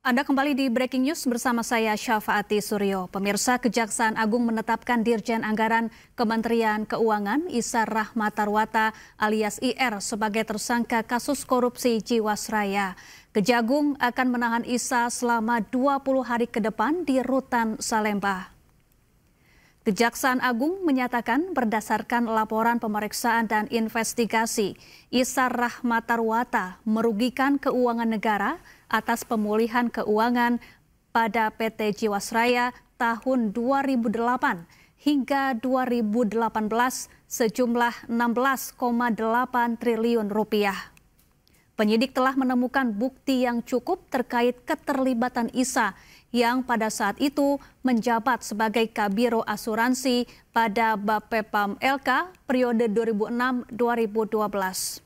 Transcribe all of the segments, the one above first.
Anda kembali di Breaking News bersama saya Syafaati Suryo. Pemirsa, Kejaksaan Agung menetapkan Dirjen Anggaran Kementerian Keuangan Isar Rahmatarwata alias IR sebagai tersangka kasus korupsi Jiwasraya. Kejagung akan menahan Isa selama 20 hari ke depan di Rutan Salemba. Kejaksaan Agung menyatakan berdasarkan laporan pemeriksaan dan investigasi, Isar Rahmatarwata merugikan keuangan negara atas pemulihan keuangan pada PT Jiwasraya tahun 2008 hingga 2018 sejumlah 16,8 triliun rupiah. Penyidik telah menemukan bukti yang cukup terkait keterlibatan Isa yang pada saat itu menjabat sebagai Kabiro Asuransi pada Bapepam LK periode 2006-2012.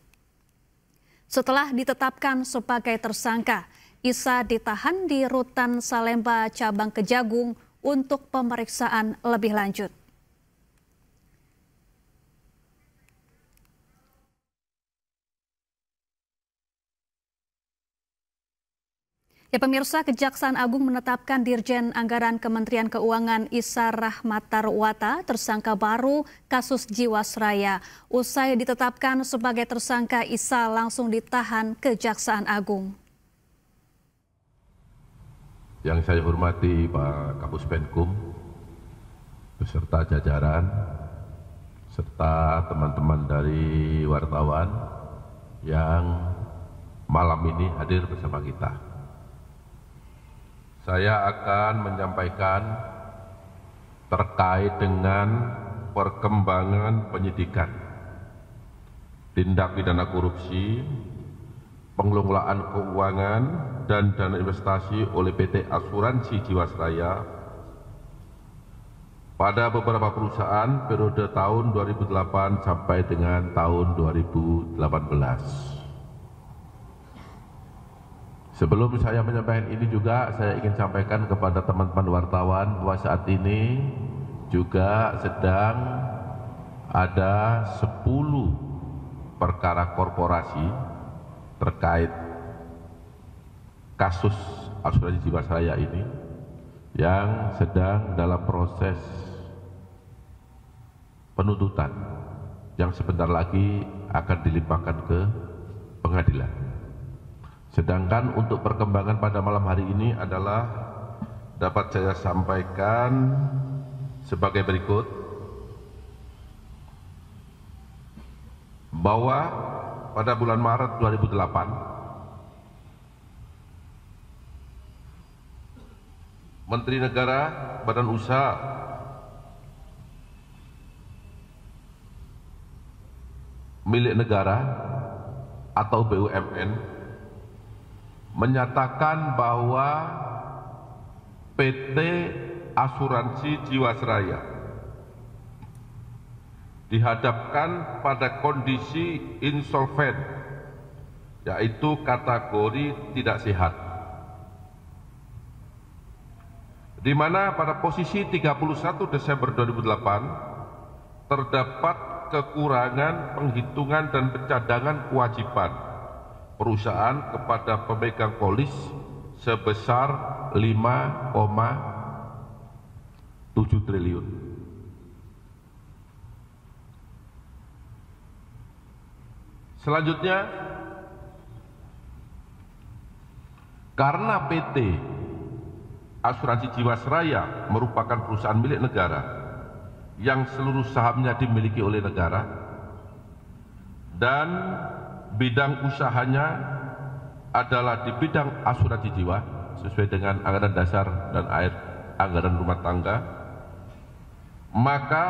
Setelah ditetapkan sebagai tersangka, Isa ditahan di Rutan Salemba Cabang Kejagung untuk pemeriksaan lebih lanjut. Ya pemirsa, Kejaksaan Agung menetapkan Dirjen Anggaran Kementerian Keuangan Isar Rahmatarwata tersangka baru kasus Jiwasraya. Usai ditetapkan sebagai tersangka, Isa langsung ditahan Kejaksaan Agung. Yang saya hormati Pak Kapus Penkum beserta jajaran serta teman-teman dari wartawan yang malam ini hadir bersama kita. Saya akan menyampaikan terkait dengan perkembangan penyidikan tindak pidana korupsi, pengelolaan keuangan dan dana investasi oleh PT Asuransi Jiwasraya pada beberapa perusahaan periode tahun 2008 sampai dengan tahun 2018. Sebelum saya menyampaikan ini juga saya ingin sampaikan kepada teman-teman wartawan bahwa saat ini juga sedang ada 10 perkara korporasi terkait kasus Asuransi Jiwasraya ini yang sedang dalam proses penuntutan yang sebentar lagi akan dilimpahkan ke pengadilan. Sedangkan untuk perkembangan pada malam hari ini adalah dapat saya sampaikan sebagai berikut, bahwa pada bulan Maret 2008 Menteri Negara Badan Usaha milik negara atau BUMN menyatakan bahwa PT Asuransi Jiwasraya dihadapkan pada kondisi insolven, yaitu kategori tidak sehat, di mana pada posisi 31 Desember 2008 terdapat kekurangan penghitungan dan pencadangan kewajiban perusahaan kepada pemegang polis sebesar 5,7 triliun. Selanjutnya, karena PT Asuransi Jiwasraya merupakan perusahaan milik negara yang seluruh sahamnya dimiliki oleh negara dan bidang usahanya adalah di bidang asuransi jiwa sesuai dengan anggaran dasar dan anggaran rumah tangga, maka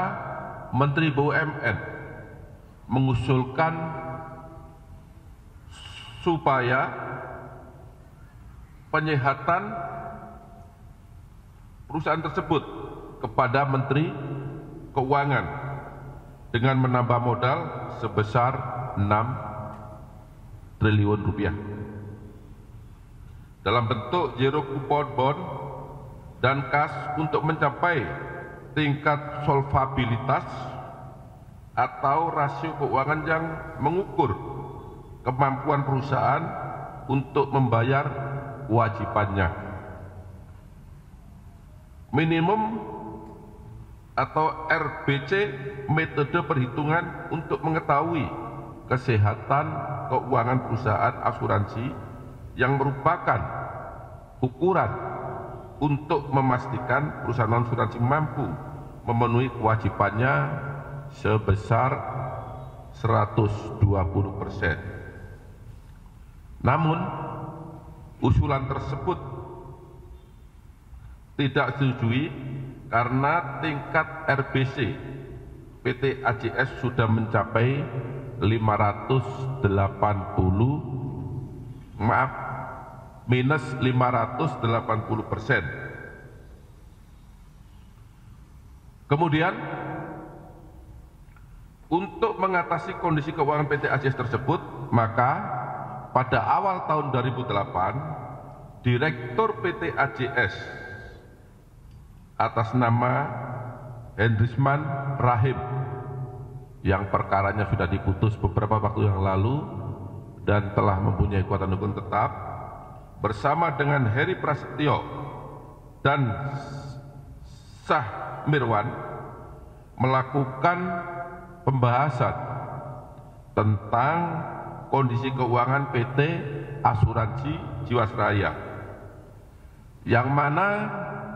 Menteri BUMN mengusulkan supaya penyehatan perusahaan tersebut kepada Menteri Keuangan dengan menambah modal sebesar 6 triliun rupiah dalam bentuk zero coupon bond dan kas untuk mencapai tingkat solvabilitas atau rasio keuangan yang mengukur kemampuan perusahaan untuk membayar kewajibannya. Minimum atau RBC, metode perhitungan untuk mengetahui kesehatan keuangan perusahaan asuransi, yang merupakan ukuran untuk memastikan perusahaan asuransi mampu memenuhi kewajibannya sebesar 120%. Namun, usulan tersebut tidak disetujui karena tingkat RBC PT AJS sudah mencapai minus 580%. Kemudian, untuk mengatasi kondisi keuangan PT AJS tersebut, maka pada awal tahun 2008, Direktur PT AJS atas nama Hendrisman Rahim, yang perkaranya sudah diputus beberapa waktu yang lalu dan telah mempunyai kekuatan hukum tetap, bersama dengan Heri Prasetyo dan Syah Mirwan melakukan pembahasan tentang kondisi keuangan PT Asuransi Jiwasraya, yang mana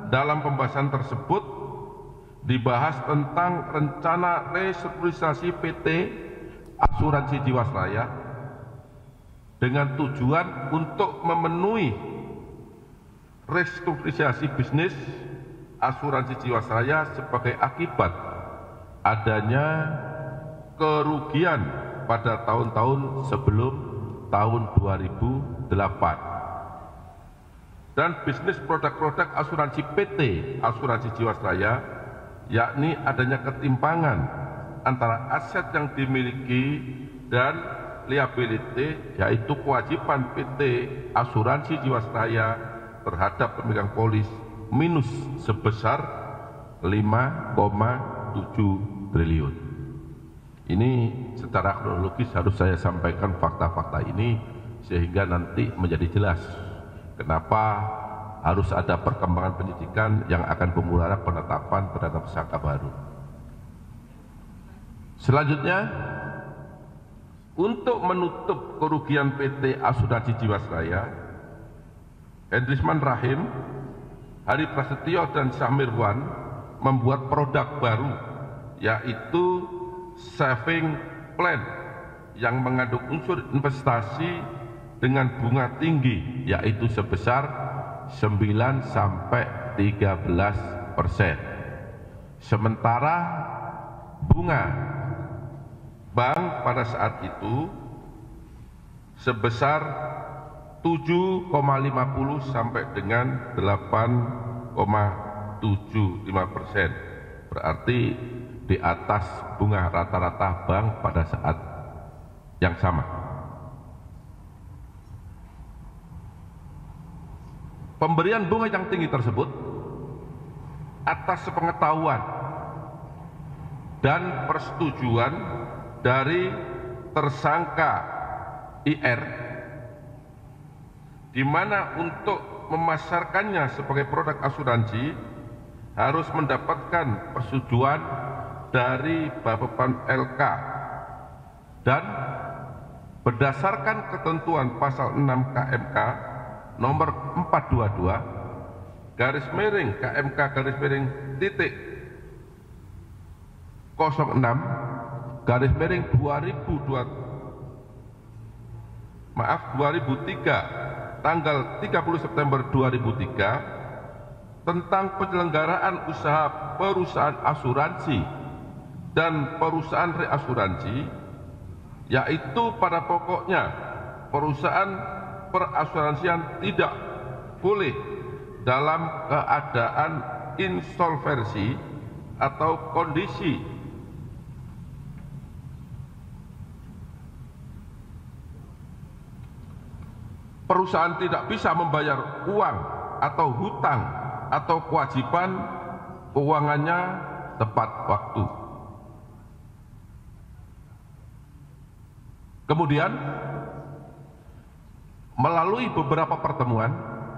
dalam pembahasan tersebut dibahas tentang rencana restrukturisasi PT Asuransi Jiwasraya dengan tujuan untuk memenuhi restrukturisasi bisnis asuransi Jiwasraya sebagai akibat adanya kerugian pada tahun-tahun sebelum tahun 2008. Dan bisnis produk-produk asuransi PT Asuransi Jiwasraya, yakni adanya ketimpangan antara aset yang dimiliki dan liability, yaitu kewajiban PT Asuransi Jiwasraya terhadap pemegang polis minus sebesar 5,7 triliun. Ini secara kronologis harus saya sampaikan fakta-fakta ini sehingga nanti menjadi jelas kenapa harus ada perkembangan penyidikan yang akan memulai penetapan terhadap tersangka baru. Selanjutnya, untuk menutup kerugian PT Asuransi Jiwasraya, Hendrisman Rahim, Heri Prasetyo dan Syah Mirwan membuat produk baru, yaitu saving plan yang mengandung unsur investasi dengan bunga tinggi, yaitu sebesar 9 sampai 13%. Sementara bunga bank pada saat itu sebesar 7,50 sampai dengan 8,75%. Berarti di atas bunga rata-rata bank pada saat yang sama. Pemberian bunga yang tinggi tersebut atas sepengetahuan dan persetujuan dari tersangka IR, di mana untuk memasarkannya sebagai produk asuransi harus mendapatkan persetujuan dari Bapepam LK, dan berdasarkan ketentuan pasal 6 KMK nomor 422 garis miring KMK garis miring titik 06 garis miring 2003 tanggal 30 September 2003 tentang penyelenggaraan usaha perusahaan asuransi dan perusahaan reasuransi, yaitu pada pokoknya perusahaan perasuransian tidak boleh dalam keadaan insolvensi atau kondisi perusahaan tidak bisa membayar uang atau hutang atau kewajiban keuangannya tepat waktu. Kemudian melalui beberapa pertemuan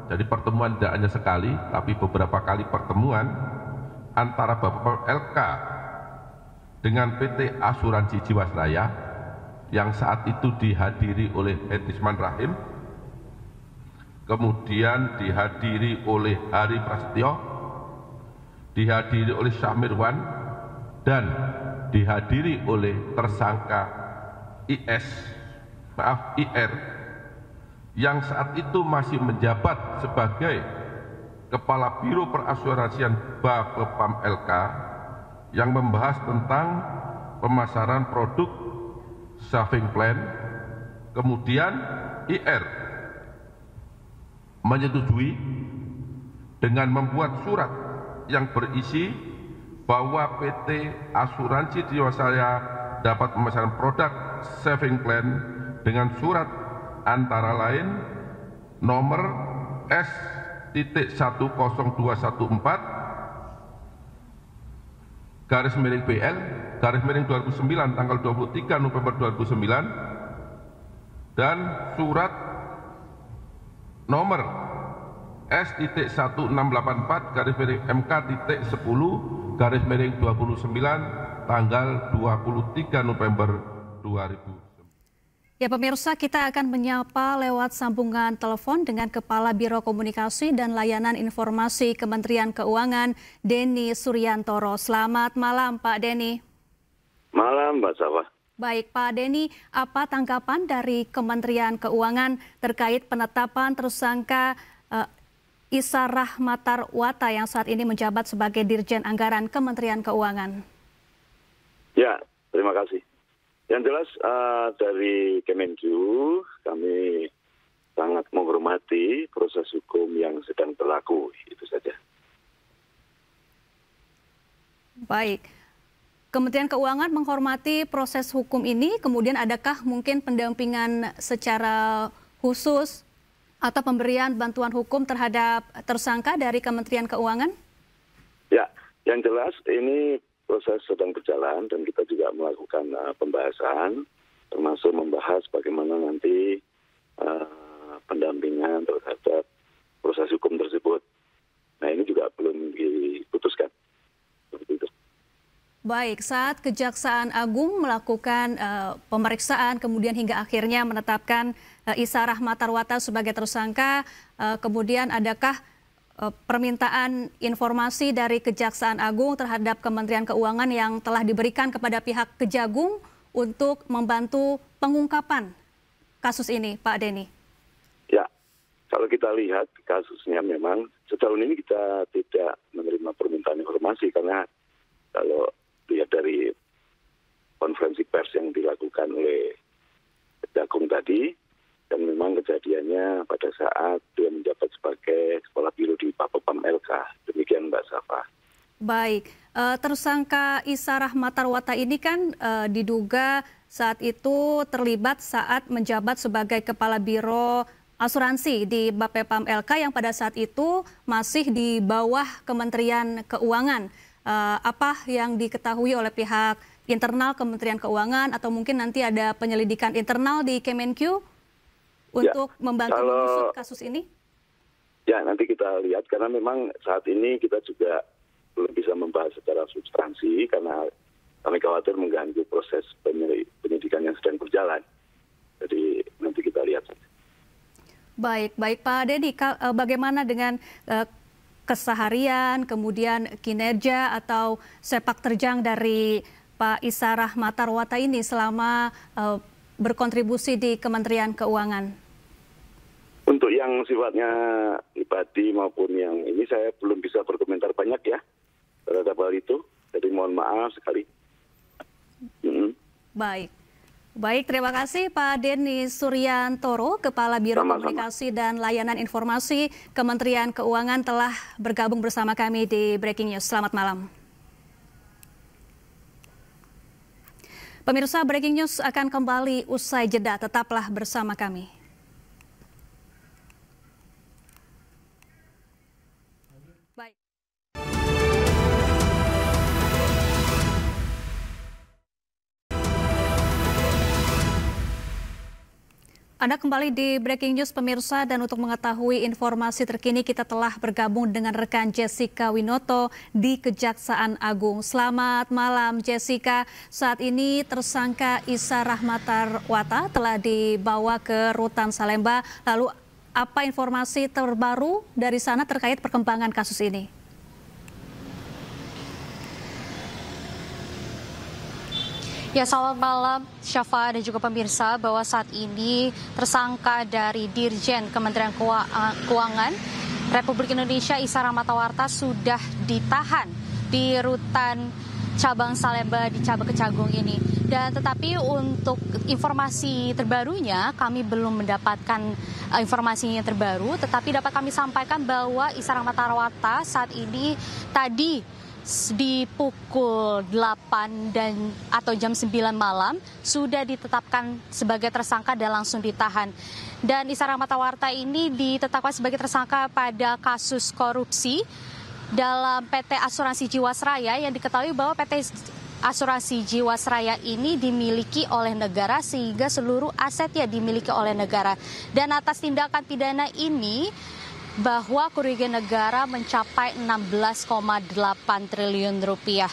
Jadi pertemuan tidak hanya sekali, tapi beberapa kali pertemuan antara Bapak LK dengan PT Asuransi Jiwasraya yang saat itu dihadiri oleh Edisman Rahim, kemudian dihadiri oleh Hari Prasetyo, dihadiri oleh Syamirwan, dan dihadiri oleh tersangka IR, yang saat itu masih menjabat sebagai Kepala Biro Perasuransian Bapepam LK, yang membahas tentang pemasaran produk saving plan. Kemudian IR menyetujui dengan membuat surat yang berisi bahwa PT Asuransi Jiwasraya dapat memasarkan produk saving plan dengan surat antara lain nomor S.10214/BL/2009 tanggal 23 November 2009 dan surat nomor S.1684/MK.10/29 tanggal 23 November 2009. Ya pemirsa, kita akan menyapa lewat sambungan telepon dengan Kepala Biro Komunikasi dan Layanan Informasi Kementerian Keuangan, Denny Suryantoro. Selamat malam Pak Denny. Malam Mbak Safa. Baik Pak Denny, apa tanggapan dari Kementerian Keuangan terkait penetapan tersangka Isa Rahmatarwata yang saat ini menjabat sebagai Dirjen Anggaran Kementerian Keuangan? Ya, terima kasih. Yang jelas dari Kemenkyu, kami sangat menghormati proses hukum yang sedang berlaku, itu saja. Baik, Kementerian Keuangan menghormati proses hukum ini, kemudian adakah mungkin pendampingan secara khusus atau pemberian bantuan hukum terhadap tersangka dari Kementerian Keuangan? Ya, yang jelas ini proses sedang berjalan dan kita juga melakukan pembahasan, termasuk membahas bagaimana nanti pendampingan terhadap proses hukum tersebut. Nah ini juga belum diputuskan. Baik, saat Kejaksaan Agung melakukan pemeriksaan kemudian hingga akhirnya menetapkan Isa Rahmatarwata sebagai tersangka, kemudian adakah permintaan informasi dari Kejaksaan Agung terhadap Kementerian Keuangan yang telah diberikan kepada pihak Kejagung untuk membantu pengungkapan kasus ini, Pak Denny? Ya, kalau kita lihat kasusnya memang setahun ini kita tidak menerima permintaan informasi karena kalau lihat dari konferensi pers yang dilakukan oleh Kejagung tadi, dan memang kejadiannya pada saat dia menjabat sebagai Kepala Biro di Bapepam LK. Demikian Mbak Safa. Baik, tersangka Isa Rahmatarwata ini kan diduga saat itu terlibat saat menjabat sebagai Kepala Biro Asuransi di Bapepam LK yang pada saat itu masih di bawah Kementerian Keuangan. Apa yang diketahui oleh pihak internal Kementerian Keuangan atau mungkin nanti ada penyelidikan internal di Kemenkyu untuk membantu mengusut kasus ini? Ya, nanti kita lihat karena memang saat ini kita juga belum bisa membahas secara substansi karena kami khawatir mengganggu proses penyidikan yang sedang berjalan. Jadi nanti kita lihat. Baik Pak Denny, bagaimana dengan keseharian, kemudian kinerja atau sepak terjang dari Pak Isa Rahmatarwata ini selama berkontribusi di Kementerian Keuangan? Untuk yang sifatnya pribadi maupun yang ini saya belum bisa berkomentar banyak ya terhadap hal itu. Jadi mohon maaf sekali. Baik, terima kasih Pak Denny Suryantoro, Kepala Biro Komunikasi dan Layanan Informasi Kementerian Keuangan telah bergabung bersama kami di Breaking News. Selamat malam. Pemirsa, Breaking News akan kembali usai jeda. Tetaplah bersama kami. Anda kembali di Breaking News pemirsa, dan untuk mengetahui informasi terkini kita telah bergabung dengan rekan Jessica Winoto di Kejaksaan Agung. Selamat malam Jessica. Saat ini tersangka Isa Rahmatarwata telah dibawa ke Rutan Salemba. Lalu apa informasi terbaru dari sana terkait perkembangan kasus ini? Ya, selamat malam Syafa dan juga pemirsa, bahwa saat ini tersangka dari Dirjen Kementerian Keuangan Republik Indonesia Isa Rahmatarwata sudah ditahan di Rutan Cabang Salemba di Cabang Kejagung ini. Dan tetapi untuk informasi terbarunya kami belum mendapatkan informasi yang terbaru, tetapi dapat kami sampaikan bahwa Isa Rahmatarwata saat ini tadi di pukul 8 atau jam 9 malam sudah ditetapkan sebagai tersangka dan langsung ditahan. Dan Isa Rahmatarwata ini ditetapkan sebagai tersangka pada kasus korupsi dalam PT Asuransi Jiwasraya, yang diketahui bahwa PT Asuransi Jiwasraya ini dimiliki oleh negara sehingga seluruh asetnya dimiliki oleh negara. Dan atas tindakan pidana ini bahwa kerugian negara mencapai 16,8 triliun rupiah.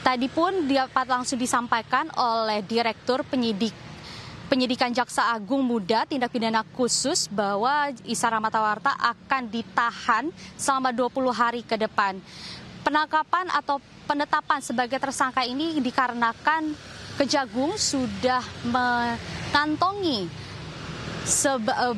Tadi pun dapat langsung disampaikan oleh Direktur Penyidikan Jaksa Agung Muda Tindak Pidana Khusus bahwa Isa Rahmatarwata akan ditahan selama 20 hari ke depan. Penangkapan atau penetapan sebagai tersangka ini dikarenakan Kejagung sudah mengantongi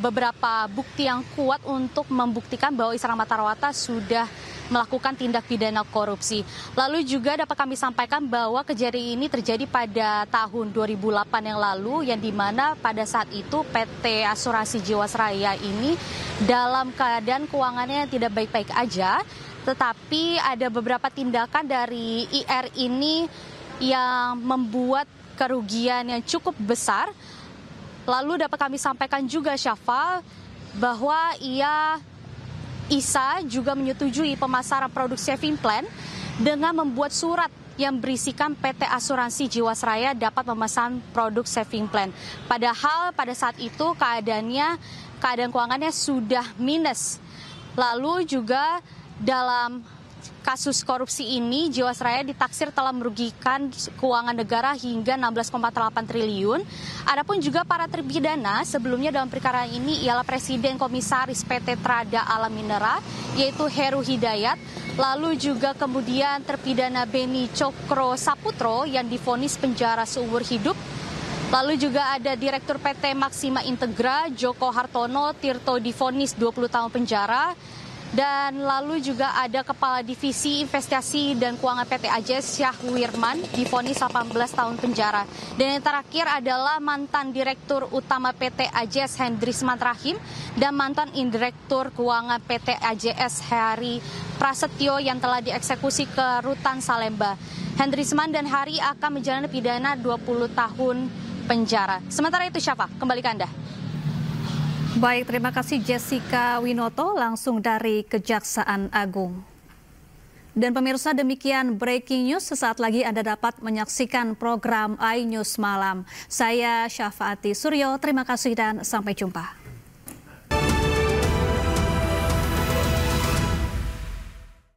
beberapa bukti yang kuat untuk membuktikan bahwa Isa Rahmatarwata sudah melakukan tindak pidana korupsi. Lalu juga dapat kami sampaikan bahwa kejadian ini terjadi pada tahun 2008 yang lalu, yang dimana pada saat itu PT Asuransi Jiwasraya ini dalam keadaan keuangannya yang tidak baik-baik aja, tetapi ada beberapa tindakan dari IR ini yang membuat kerugian yang cukup besar. Lalu dapat kami sampaikan juga Syafa bahwa Isa juga menyetujui pemasaran produk saving plan dengan membuat surat yang berisikan PT Asuransi Jiwasraya dapat memesan produk saving plan. Padahal pada saat itu keadaan keuangannya sudah minus. Lalu juga dalam kasus korupsi ini Jiwasraya ditaksir telah merugikan keuangan negara hingga 16,8 triliun. Adapun juga para terpidana sebelumnya dalam perkara ini ialah Presiden Komisaris PT Trada Alam Minera yaitu Heru Hidayat, lalu juga kemudian terpidana Beni Cokro Saputro yang divonis penjara seumur hidup. Lalu juga ada Direktur PT Maxima Integra Joko Hartono Tirto divonis 20 tahun penjara. Dan lalu juga ada Kepala Divisi Investasi dan Keuangan PT AJS Syahwirman divonis 18 tahun penjara. Dan yang terakhir adalah mantan Direktur Utama PT AJS Hendrisman Rahim dan mantan Direktur Keuangan PT AJS Hari Prasetyo yang telah dieksekusi ke Rutan Salemba. Hendrisman dan Hari akan menjalani pidana 20 tahun penjara. Sementara itu Syafa, kembali ke Anda. Baik, terima kasih Jessica Winoto langsung dari Kejaksaan Agung. Dan pemirsa, demikian Breaking News. Sesaat lagi Anda dapat menyaksikan program iNews Malam. Saya Syafaati Suryo, terima kasih dan sampai jumpa.